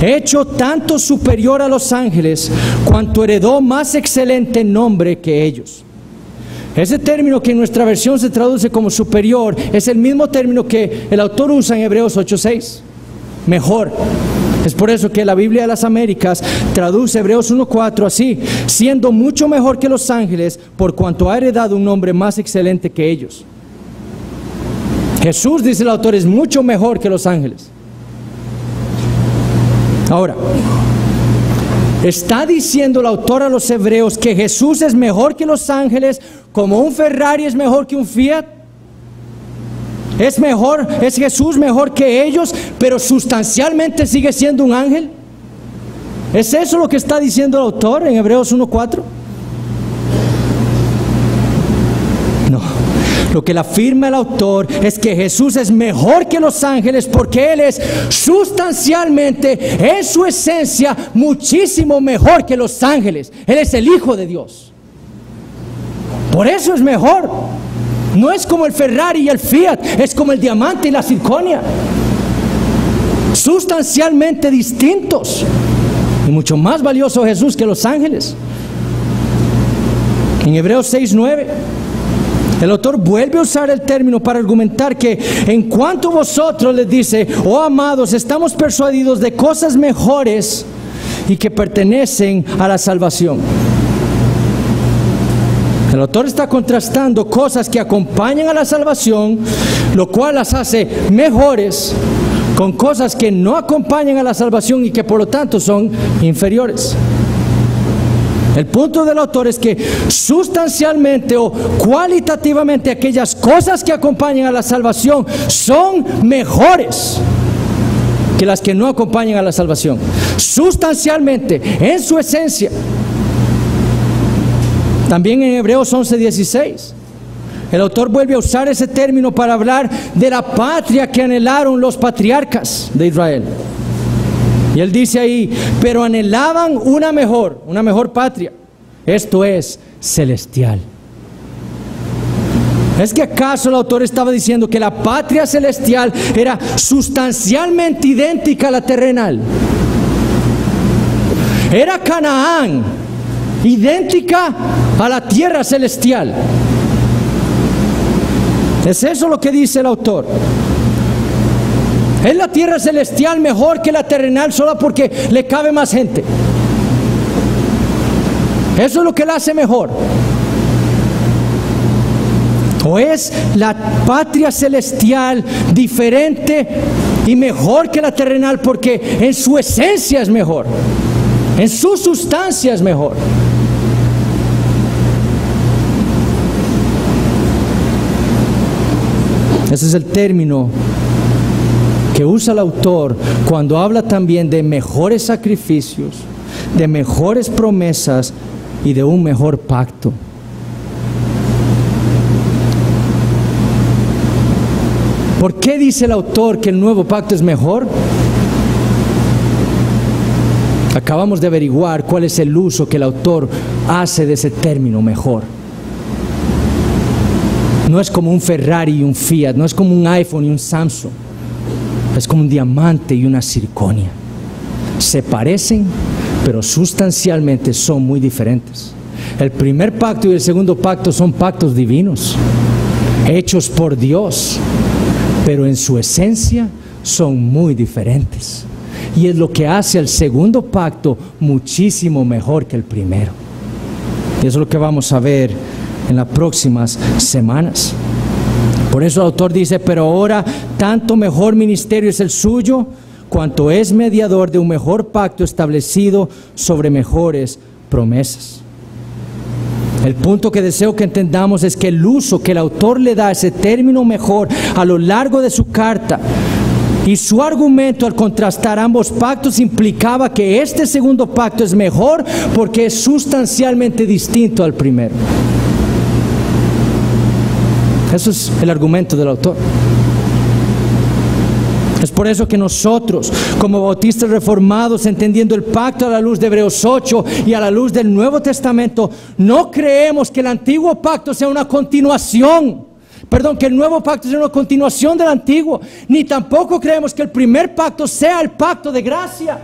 hecho tanto superior a los ángeles, cuanto heredó más excelente nombre que ellos. Ese término que en nuestra versión se traduce como superior, es el mismo término que el autor usa en Hebreos 8:6, mejor. Es por eso que la Biblia de las Américas traduce Hebreos 1:4 así: siendo mucho mejor que los ángeles, por cuanto ha heredado un nombre más excelente que ellos. Jesús, dice el autor, es mucho mejor que los ángeles. Ahora, ¿está diciendo el autor a los hebreos que Jesús es mejor que los ángeles, como un Ferrari es mejor que un Fiat? ¿Es Jesús mejor que ellos, pero sustancialmente sigue siendo un ángel? ¿Es eso lo que está diciendo el autor en Hebreos 1:4? No. Lo que le afirma el autor es que Jesús es mejor que los ángeles porque Él es sustancialmente, en su esencia, muchísimo mejor que los ángeles. Él es el Hijo de Dios. Por eso es mejor. No es como el Ferrari y el Fiat, es como el diamante y la circonia. Sustancialmente distintos. Y mucho más valioso Jesús que los ángeles. En Hebreos 6:9, el autor vuelve a usar el término para argumentar que en cuanto vosotros, les dice: oh amados, estamos persuadidos de cosas mejores y que pertenecen a la salvación. El autor está contrastando cosas que acompañan a la salvación, lo cual las hace mejores, con cosas que no acompañan a la salvación y que por lo tanto son inferiores. El punto del autor es que sustancialmente o cualitativamente aquellas cosas que acompañan a la salvación son mejores que las que no acompañan a la salvación. Sustancialmente, en su esencia. También en Hebreos 11:16, el autor vuelve a usar ese término para hablar de la patria que anhelaron los patriarcas de Israel. Y él dice ahí, pero anhelaban una mejor patria, esto es, celestial. ¿Es que acaso el autor estaba diciendo que la patria celestial era sustancialmente idéntica a la terrenal? Era Canaán, idéntica a la tierra celestial. ¿Es eso lo que dice el autor? ¿Es la tierra celestial mejor que la terrenal solo porque le cabe más gente? ¿Eso es lo que la hace mejor? ¿O es la patria celestial diferente y mejor que la terrenal porque en su esencia es mejor, en su sustancia es mejor? Ese es el término que usa el autor cuando habla también de mejores sacrificios, de mejores promesas y de un mejor pacto. ¿Por qué dice el autor que el nuevo pacto es mejor? Acabamos de averiguar cuál es el uso que el autor hace de ese término mejor. No es como un Ferrari y un Fiat, no es como un iPhone y un Samsung. Es como un diamante y una zirconia. Se parecen, pero sustancialmente son muy diferentes. El primer pacto y el segundo pacto son pactos divinos, hechos por Dios, pero en su esencia son muy diferentes. Y es lo que hace el segundo pacto muchísimo mejor que el primero. Y eso es lo que vamos a ver en las próximas semanas. Por eso el autor dice, pero ahora tanto mejor ministerio es el suyo, cuanto es mediador de un mejor pacto establecido sobre mejores promesas. El punto que deseo que entendamos es que el uso que el autor le da a ese término mejor a lo largo de su carta y su argumento al contrastar ambos pactos implicaba que este segundo pacto es mejor porque es sustancialmente distinto al primero. Eso es el argumento del autor. Es por eso que nosotros, como bautistas reformados, entendiendo el pacto a la luz de Hebreos 8 y a la luz del Nuevo Testamento, no creemos que el antiguo pacto sea una continuación. Que el nuevo pacto sea una continuación del antiguo. Ni tampoco creemos que el primer pacto sea el pacto de gracia.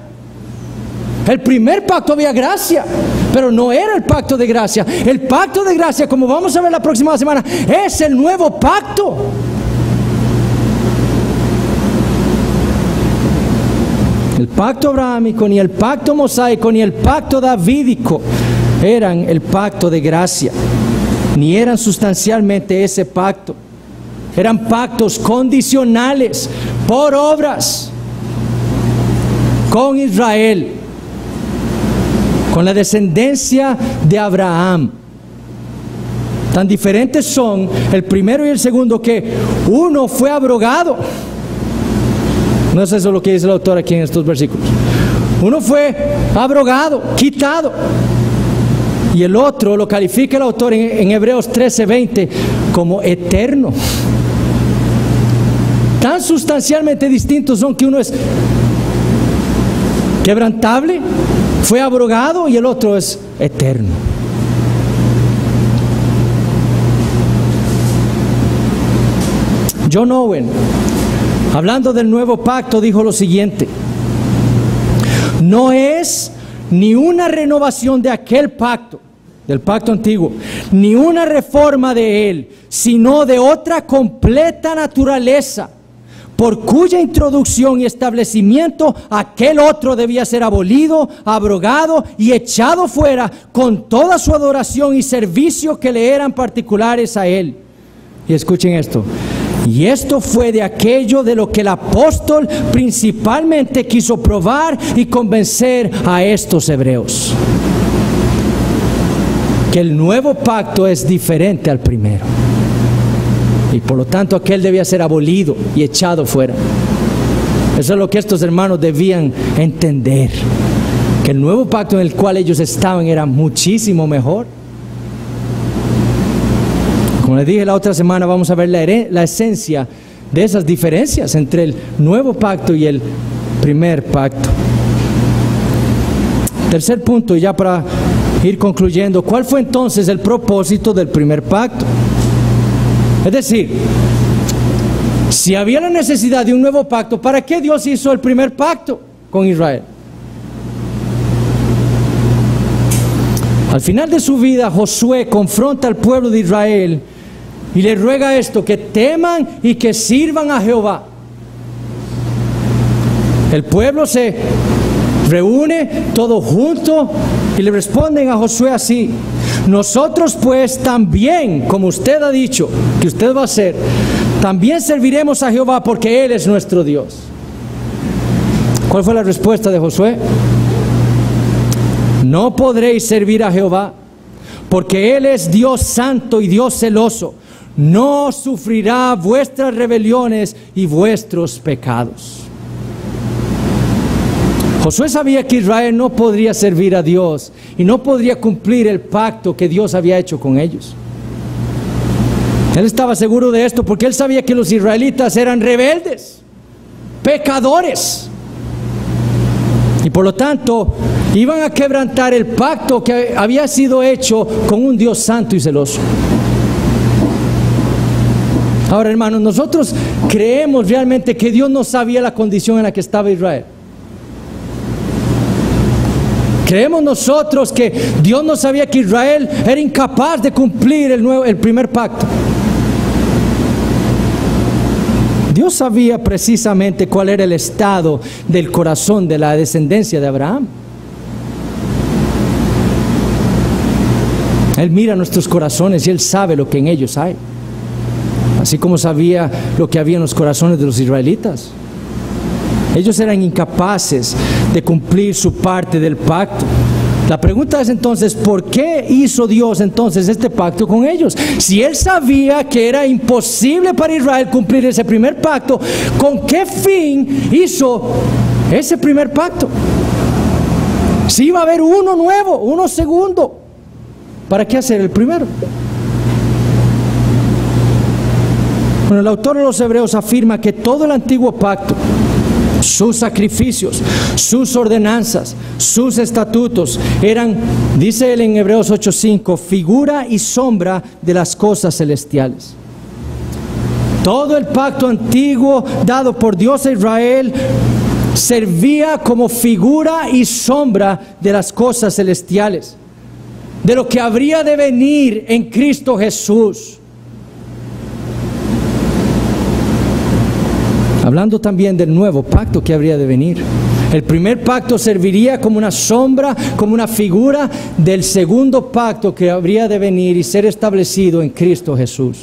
El primer pacto había gracia, pero no era el pacto de gracia. El pacto de gracia, como vamos a ver la próxima semana, es el nuevo pacto. El pacto abrahámico, ni el pacto mosaico, ni el pacto davídico eran el pacto de gracia, ni eran sustancialmente ese pacto. Eran pactos condicionales por obras con Israel, con la descendencia de Abraham. Tan diferentes son el primero y el segundo que uno fue abrogado. No es eso lo que dice el autor aquí en estos versículos. Uno fue abrogado, quitado. Y el otro lo califica el autor en Hebreos 13:20 como eterno. Tan sustancialmente distintos son que uno es quebrantable, fue abrogado, y el otro es eterno. John Owen, hablando del nuevo pacto, dijo lo siguiente: no es ni una renovación de aquel pacto, del pacto antiguo, ni una reforma de él, sino de otra completa naturaleza, por cuya introducción y establecimiento aquel otro debía ser abolido, abrogado y echado fuera, con toda su adoración y servicio que le eran particulares a él. Y escuchen esto: Y esto fue de aquello de lo que el apóstol principalmente quiso probar y convencer a estos hebreos. Que el nuevo pacto es diferente al primero. Y por lo tanto aquel debía ser abolido y echado fuera. Eso es lo que estos hermanos debían entender. Que el nuevo pacto en el cual ellos estaban era muchísimo mejor. Como les dije la otra semana, vamos a ver la esencia de esas diferencias entre el nuevo pacto y el primer pacto. Tercer punto, ya para ir concluyendo, ¿cuál fue entonces el propósito del primer pacto? Es decir, si había la necesidad de un nuevo pacto, ¿para qué Dios hizo el primer pacto con Israel? Al final de su vida, Josué confronta al pueblo de Israel y le ruega esto, que teman y que sirvan a Jehová. El pueblo se reúne todo junto y le responden a Josué así: nosotros pues también, como usted ha dicho que usted va a hacer, también serviremos a Jehová porque Él es nuestro Dios. ¿Cuál fue la respuesta de Josué? No podréis servir a Jehová porque Él es Dios santo y Dios celoso. No sufrirá vuestras rebeliones y vuestros pecados. Josué sabía que Israel no podría servir a Dios y no podría cumplir el pacto que Dios había hecho con ellos. Él estaba seguro de esto porque él sabía que los israelitas eran rebeldes, pecadores, y por lo tanto iban a quebrantar el pacto que había sido hecho con un Dios santo y celoso. Ahora, hermanos, nosotros creemos realmente que Dios no sabía la condición en la que estaba Israel. Creemos nosotros que Dios no sabía que Israel era incapaz de cumplir el primer pacto. Dios sabía precisamente cuál era el estado del corazón de la descendencia de Abraham. Él mira nuestros corazones y Él sabe lo que en ellos hay. Así como sabía lo que había en los corazones de los israelitas. Ellos eran incapaces de cumplir su parte del pacto. La pregunta es entonces, ¿por qué hizo Dios entonces este pacto con ellos? Si Él sabía que era imposible para Israel cumplir ese primer pacto, ¿con qué fin hizo ese primer pacto? Si iba a haber uno nuevo, uno segundo, ¿para qué hacer el primero? Bueno, el autor de los Hebreos afirma que todo el antiguo pacto, sus sacrificios, sus ordenanzas, sus estatutos, eran, dice él en Hebreos 8:5, figura y sombra de las cosas celestiales. Todo el pacto antiguo dado por Dios a Israel servía como figura y sombra de las cosas celestiales, de lo que habría de venir en Cristo Jesús. Hablando también del nuevo pacto que habría de venir. El primer pacto serviría como una sombra, como una figura del segundo pacto que habría de venir y ser establecido en Cristo Jesús.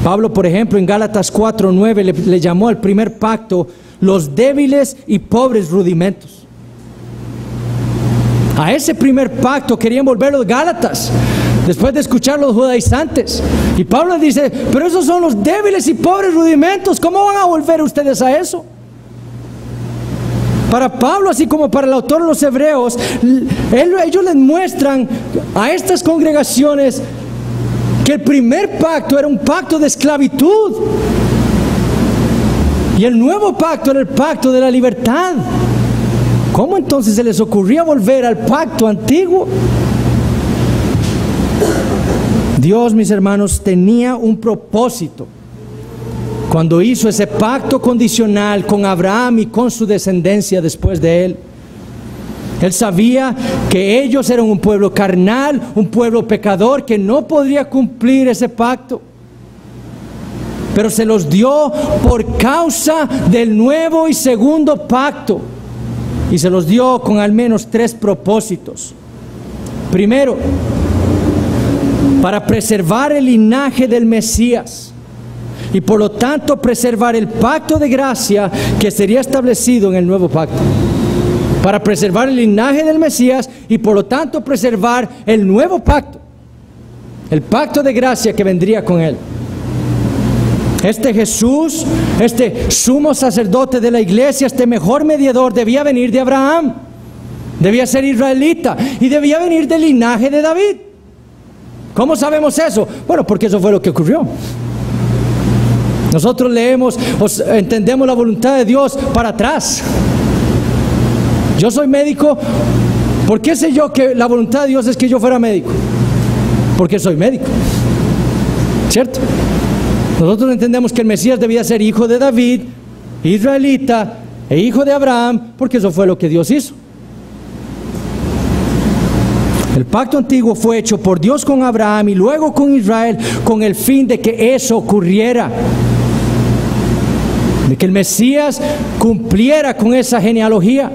Pablo, por ejemplo, en Gálatas 4:9 le llamó al primer pacto los débiles y pobres rudimentos. A ese primer pacto querían volver los Gálatas, después de escuchar los judaizantes. Y Pablo dice, pero esos son los débiles y pobres rudimentos, ¿cómo van a volver ustedes a eso? Para Pablo, así como para el autor de los Hebreos, ellos les muestran a estas congregaciones que el primer pacto era un pacto de esclavitud y el nuevo pacto era el pacto de la libertad. ¿Cómo entonces se les ocurría volver al pacto antiguo? Dios, mis hermanos, tenía un propósito cuando hizo ese pacto condicional con Abraham y con su descendencia después de él. Él sabía que ellos eran un pueblo carnal, un pueblo pecador que no podría cumplir ese pacto. Pero se los dio por causa del nuevo y segundo pacto. Y se los dio con al menos 3 propósitos. Primero, para preservar el linaje del Mesías y por lo tanto preservar el pacto de gracia que sería establecido en el nuevo pacto. Para preservar el linaje del Mesías y por lo tanto preservar el nuevo pacto, el pacto de gracia que vendría con él. Este Jesús, este sumo sacerdote de la iglesia, este mejor mediador, debía venir de Abraham, debía ser israelita y debía venir del linaje de David. ¿Cómo sabemos eso? Bueno, porque eso fue lo que ocurrió. Nosotros leemos, entendemos la voluntad de Dios para atrás. Yo soy médico. ¿Por qué sé yo que la voluntad de Dios es que yo fuera médico? Porque soy médico, ¿cierto? Nosotros entendemos que el Mesías debía ser hijo de David, israelita e hijo de Abraham, porque eso fue lo que Dios hizo. El pacto antiguo fue hecho por Dios con Abraham y luego con Israel con el fin de que eso ocurriera, de que el Mesías cumpliera con esa genealogía.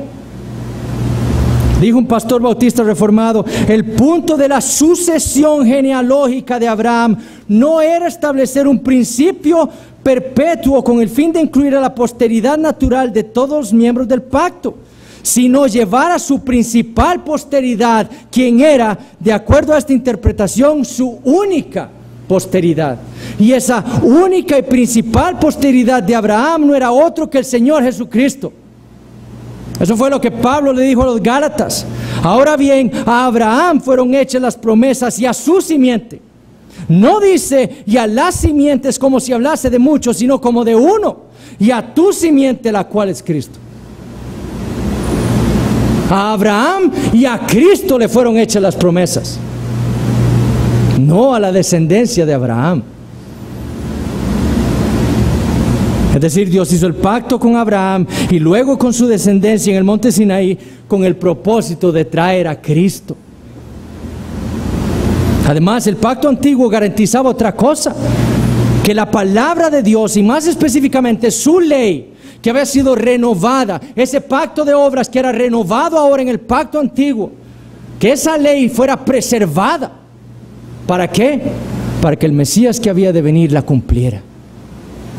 Dijo un pastor bautista reformado: el punto de la sucesión genealógica de Abraham no era establecer un principio perpetuo con el fin de incluir a la posteridad natural de todos los miembros del pacto, sino llevar a su principal posteridad, quien era, de acuerdo a esta interpretación, su única posteridad. Y esa única y principal posteridad de Abraham no era otro que el Señor Jesucristo. Eso fue lo que Pablo le dijo a los Gálatas. Ahora bien, a Abraham fueron hechas las promesas y a su simiente. No dice y a las simientes como si hablase de muchos, sino como de uno, y a tu simiente, la cual es Cristo. A Abraham y a Cristo le fueron hechas las promesas, no a la descendencia de Abraham. Es decir, Dios hizo el pacto con Abraham y luego con su descendencia en el monte Sinaí con el propósito de traer a Cristo. Además, el pacto antiguo garantizaba otra cosa: que la palabra de Dios, y más específicamente su ley, que había sido renovada, ese pacto de obras que era renovado ahora en el pacto antiguo, que esa ley fuera preservada. ¿Para qué? Para que el Mesías que había de venir la cumpliera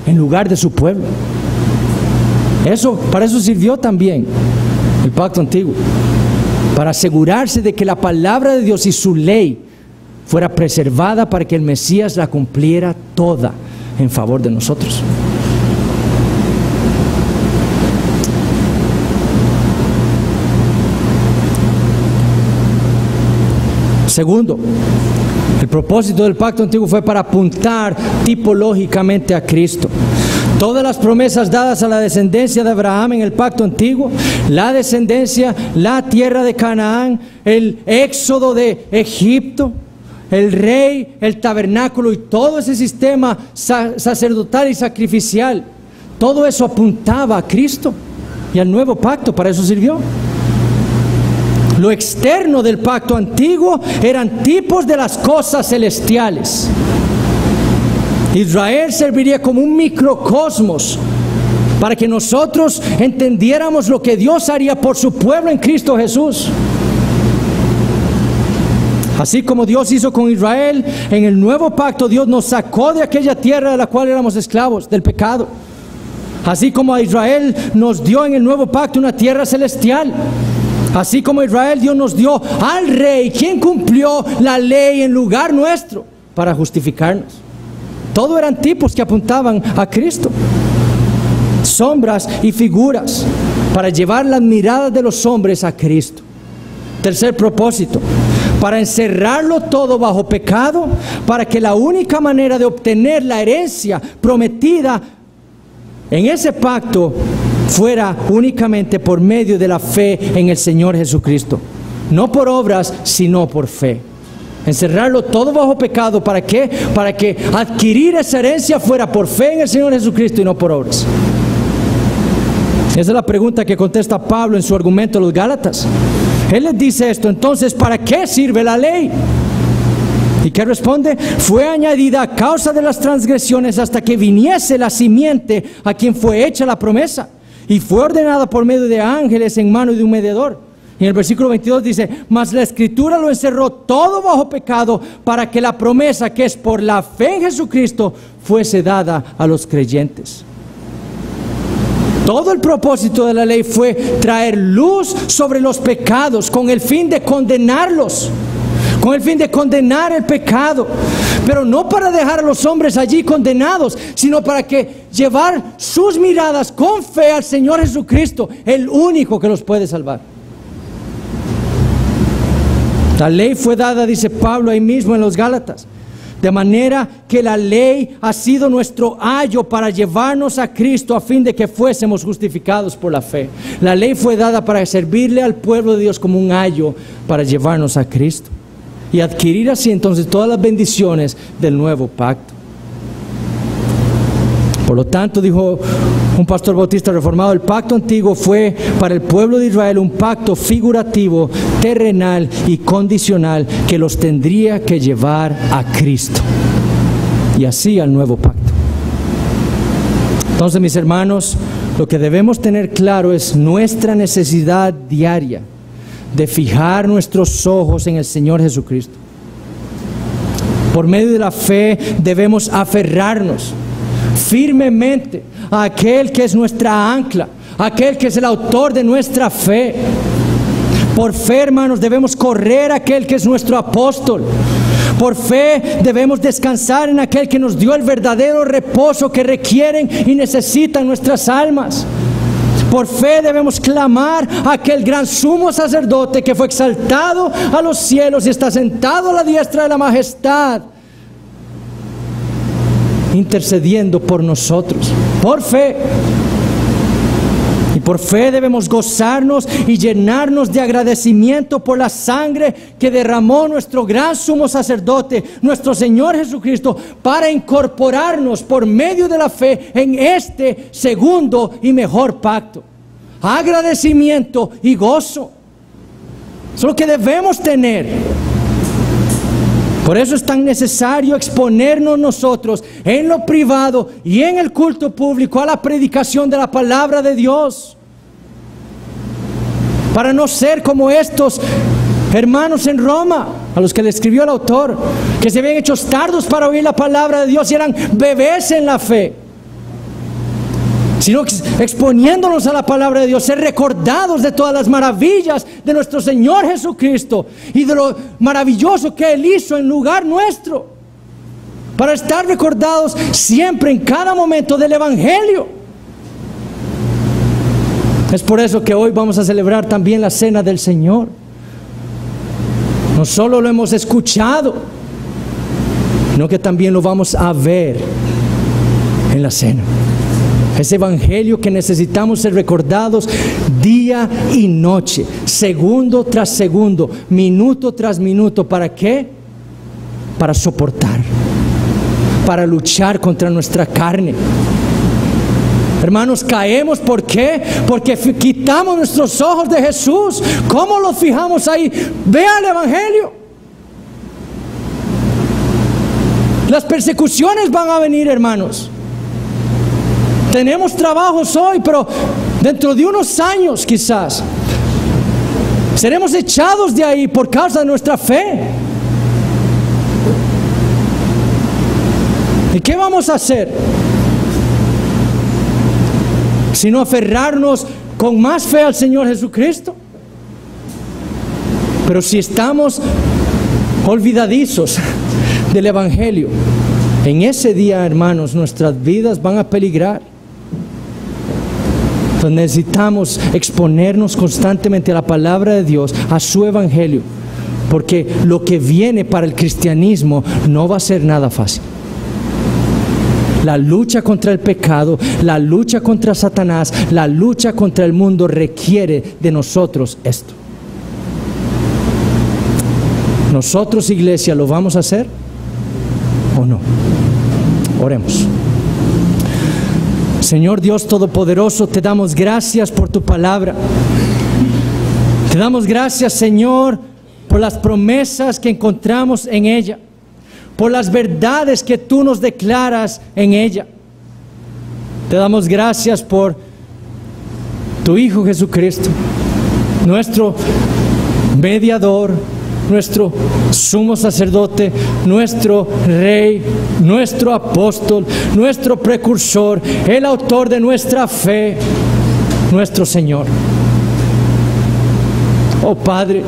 en lugar de su pueblo. Para eso sirvió también el pacto antiguo, para asegurarse de que la palabra de Dios y su ley fuera preservada para que el Mesías la cumpliera toda en favor de nosotros. Segundo, el propósito del pacto antiguo fue para apuntar tipológicamente a Cristo. Todas las promesas dadas a la descendencia de Abraham en el pacto antiguo, la descendencia, la tierra de Canaán, el éxodo de Egipto, el rey, el tabernáculo y todo ese sistema sacerdotal y sacrificial, todo eso apuntaba a Cristo y al nuevo pacto. Para eso sirvió. Lo externo del pacto antiguo eran tipos de las cosas celestiales. Israel serviría como un microcosmos para que nosotros entendiéramos lo que Dios haría por su pueblo en Cristo Jesús. Así como Dios hizo con Israel, en el nuevo pacto Dios nos sacó de aquella tierra de la cual éramos esclavos, del pecado. Así como a Israel nos dio en el nuevo pacto una tierra celestial. Así como Israel, Dios nos dio al Rey, quien cumplió la ley en lugar nuestro para justificarnos. Todo eran tipos que apuntaban a Cristo, sombras y figuras para llevar las miradas de los hombres a Cristo. Tercer propósito: para encerrarlo todo bajo pecado, para que la única manera de obtener la herencia prometida en ese pacto fuera únicamente por medio de la fe en el Señor Jesucristo. No por obras, sino por fe. Encerrarlo todo bajo pecado. ¿Para qué? Para que adquirir esa herencia fuera por fe en el Señor Jesucristo y no por obras. Esa es la pregunta que contesta Pablo en su argumento a los Gálatas. Él les dice esto: entonces, ¿para qué sirve la ley? ¿Y qué responde? Fue añadida a causa de las transgresiones hasta que viniese la simiente a quien fue hecha la promesa, y fue ordenada por medio de ángeles en mano de un mediador. Y en el versículo 22 dice, mas la Escritura lo encerró todo bajo pecado para que la promesa que es por la fe en Jesucristo fuese dada a los creyentes. Todo el propósito de la ley fue traer luz sobre los pecados con el fin de condenarlos, con el fin de condenar el pecado, pero no para dejar a los hombres allí condenados, sino para que llevar sus miradas con fe al Señor Jesucristo, el único que los puede salvar. La ley fue dada, dice Pablo ahí mismo en los Gálatas, de manera que la ley ha sido nuestro ayo para llevarnos a Cristo a fin de que fuésemos justificados por la fe. La ley fue dada para servirle al pueblo de Dios como un ayo para llevarnos a Cristo y adquirir así entonces todas las bendiciones del nuevo pacto. Por lo tanto, dijo un pastor bautista reformado, el pacto antiguo fue para el pueblo de Israel un pacto figurativo, terrenal y condicional que los tendría que llevar a Cristo y así al nuevo pacto. Entonces, mis hermanos, lo que debemos tener claro es nuestra necesidad diaria de fijar nuestros ojos en el Señor Jesucristo. Por medio de la fe debemos aferrarnos firmemente a aquel que es nuestra ancla, aquel que es el autor de nuestra fe. Por fe, hermanos, debemos correr a aquel que es nuestro apóstol. Por fe debemos descansar en aquel que nos dio el verdadero reposo que requieren y necesitan nuestras almas. Por fe debemos clamar a aquel gran sumo sacerdote que fue exaltado a los cielos y está sentado a la diestra de la majestad, intercediendo por nosotros. Por fe. Y por fe debemos gozarnos y llenarnos de agradecimiento por la sangre que derramó nuestro gran sumo sacerdote, nuestro Señor Jesucristo, para incorporarnos por medio de la fe en este segundo y mejor pacto. Agradecimiento y gozo. Eso es lo que debemos tener. Por eso es tan necesario exponernos nosotros en lo privado y en el culto público a la predicación de la palabra de Dios, para no ser como estos hermanos en Roma, a los que le escribió el autor, que se habían hecho tardos para oír la palabra de Dios y eran bebés en la fe, sino exponiéndonos a la palabra de Dios, ser recordados de todas las maravillas de nuestro Señor Jesucristo y de lo maravilloso que Él hizo en lugar nuestro, para estar recordados siempre, en cada momento del Evangelio. Es por eso que hoy vamos a celebrar también la Cena del Señor. No solo lo hemos escuchado, sino que también lo vamos a ver en la cena. Ese evangelio que necesitamos ser recordados día y noche, segundo tras segundo, minuto tras minuto. ¿Para qué? Para soportar, para luchar contra nuestra carne. Hermanos, caemos, ¿por qué? Porque quitamos nuestros ojos de Jesús. ¿Cómo los fijamos ahí? Vea el evangelio. Las persecuciones van a venir, hermanos. Tenemos trabajos hoy, pero dentro de unos años quizás seremos echados de ahí por causa de nuestra fe. ¿Y qué vamos a hacer? Sino aferrarnos con más fe al Señor Jesucristo. Pero si estamos olvidadizos del evangelio, en ese día, hermanos, nuestras vidas van a peligrar. Entonces necesitamos exponernos constantemente a la palabra de Dios, a su evangelio, porque lo que viene para el cristianismo no va a ser nada fácil. La lucha contra el pecado, la lucha contra Satanás, la lucha contra el mundo requiere de nosotros esto. ¿Nosotros, iglesia, lo vamos a hacer o no? Oremos. Señor Dios Todopoderoso, te damos gracias por tu palabra. Te damos gracias, Señor, por las promesas que encontramos en ella, por las verdades que tú nos declaras en ella. Te damos gracias por tu Hijo Jesucristo, nuestro mediador, nuestro sumo sacerdote, nuestro rey, nuestro apóstol, nuestro precursor, el autor de nuestra fe, nuestro Señor. Oh Padre,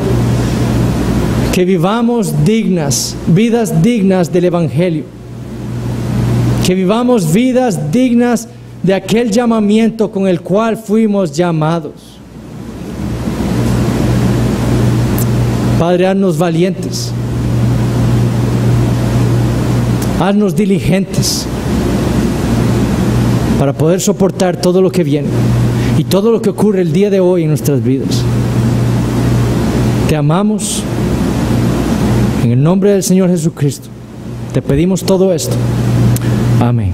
que vivamos vidas dignas del Evangelio, que vivamos vidas dignas de aquel llamamiento con el cual fuimos llamados. Padre, haznos valientes, haznos diligentes para poder soportar todo lo que viene y todo lo que ocurre el día de hoy en nuestras vidas. Te amamos, en el nombre del Señor Jesucristo, te pedimos todo esto. Amén.